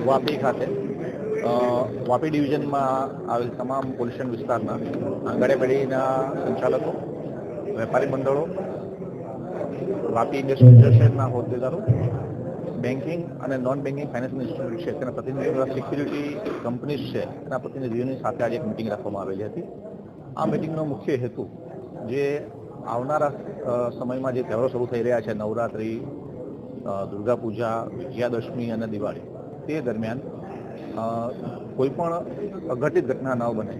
વાપી ખાતે વાપી ડિવિઝનમાં આવેલ તમામ પોલીસ સ્ટેશન વિસ્તારના આંગણવાડી પેઢીના સંચાલકો, વેપારી મંડળો, વાપી ઇન્ડસ્ટ્રીયલ એસોસિએશનના હોદ્દેદારો, બેન્કિંગ અને નોન બેન્કિંગ ફાઇનાન્શિયલ ઇન્સ્ટિટ્યૂટ છે તેના પ્રતિનિધિઓ, સિક્યુરિટી કંપનીઝ છે તેના પ્રતિનિધિઓની સાથે આજે એક મિટિંગ રાખવામાં આવેલી હતી. આ મિટિંગનો મુખ્ય હેતુ જે આવનારા સમયમાં જે તહેવારો શરૂ થઈ રહ્યા છે, નવરાત્રિ, દુર્ગા પૂજા, વિજયાદશમી અને દિવાળી, તે દરમિયાન કોઈ પણ અઘટિત ઘટના ન બને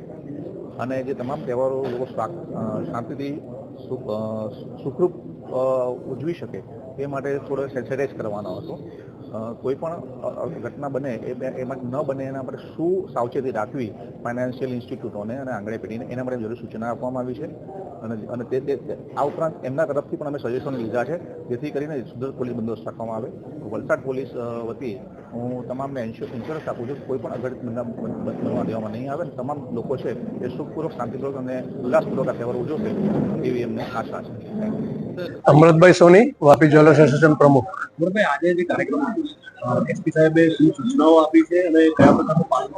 અને જે તમામ તહેવારો લોકો શાંતિથી સુખરૂપ ઉજવી શકે તે માટે થોડો સેન્સિટાઇઝ કરવાનો હતો. કોઈ પણ ઘટના બને એમાં ન બને એના માટે શું સાવચેતી રાખવી ફાઇનાન્શિયલ ઇન્સ્ટિટ્યૂટોને અને આંગણવાડી પેઢીને, એના માટે જરૂરી સૂચના આપવામાં આવી છે. અને આ ઉપરાંત એમના તરફથી પણ અમે સજેશન લીધા છે જેથી કરીને સુદૃઢ પોલીસ બંદોબસ્ત રાખવામાં આવે. વલસાડ પોલીસ વતી હું તમામને ઇન્શ્યોરન્સ આપું છું કોઈ પણ અઘટિત બનવા દેવામાં નહીં આવે. તમામ લોકો છે એ સુખપૂર્વક, શાંતિપૂર્વક અને ઉલ્લાસપૂર્વક આ તહેવાર ઉજવશે એવી એમને આશા છે. અમૃતભાઈ સોની, વાપી જ્વેલર્સ એસોસિએશન પ્રમુખ. અમૃતભાઈ, આજે જે કાર્યક્રમ એસપી સાહેબે શું સૂચનાઓ આપી છે અને કયા પ્રકારનું પાલન?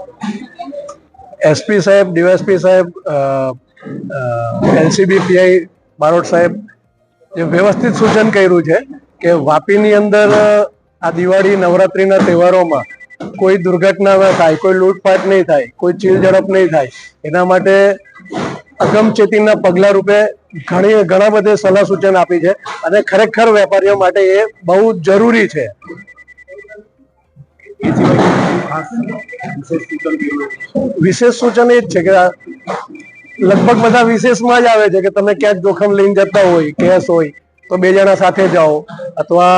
એસપી સાહેબ, ડીવાયએસપી સાહેબ, એલસીબી પીઆઈ બારોટ સાહેબ જે વ્યવસ્થિત સૂચન કર્યું છે કે વાપીની અંદર આ દિવાળી નવરાત્રીના તહેવારોમાં કોઈ દુર્ઘટના ન થાય, કોઈ લૂંટફાટ નહીં થાય, કોઈ ચીલ ઝડપ નહીં થાય, એના માટે અગમચેતીના પગલા રૂપે ઘણા બધા સલાહ સૂચન આપી છે અને ખરેખર વેપારીઓ માટે એ બહુ જરૂરી છે. વિશેષ સૂચન એ જ છે કે લગભગ બધા વિશેષમાં જ આવે છે કે તમે ક્યાંક જોખમ લઈને જતા હોય, કેસ હોય તો 2 જણા સાથે જાઓ અથવા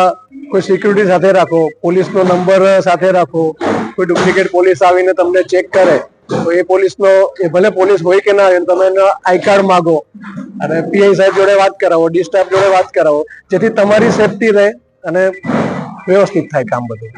કોઈ સિક્યુરિટી સાથે રાખો, પોલીસનો નંબર સાથે રાખો. કોઈ ડુપ્લિકેટ પોલીસ આવીને તમને ચેક કરે તો એ પોલીસનો, એ ભલે પોલીસ હોય કે ના હોય, તમે એનો આઈ કાર્ડ માગો અને પીઆઈ સાહેબ જોડે વાત કરાવો, ડી સ્ટાફ જોડે વાત કરાવો, જેથી તમારી સેફટી રહે અને વ્યવસ્થિત થાય કામ બધું.